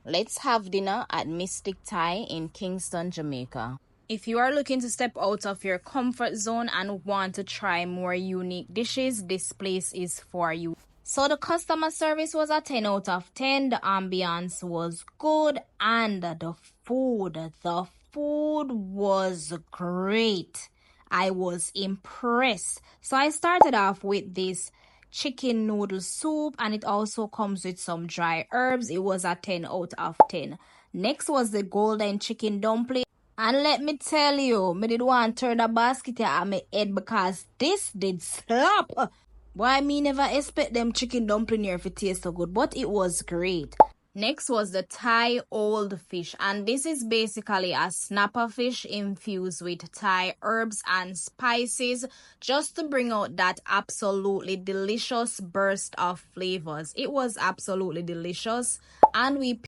Let's have dinner at Mystic Thai in Kingston, Jamaica. If you are looking to step out of your comfort zone and want to try more unique dishes, this place is for you. So the customer service was a 10 out of 10. The ambience was good and the food was great. I was impressed. So I started off with this chicken noodle soup, and it also comes with some dry herbs. It was a 10 out of 10. Next was the golden chicken dumpling. And let me tell you, me did want to turn the basket at my head because this did slap. Why me never expect them chicken dumpling here to taste so good, but it was great. Next was the Thai old fish, and this is basically a snapper fish infused with Thai herbs and spices just to bring out that absolutely delicious burst of flavors. It was absolutely delicious, and we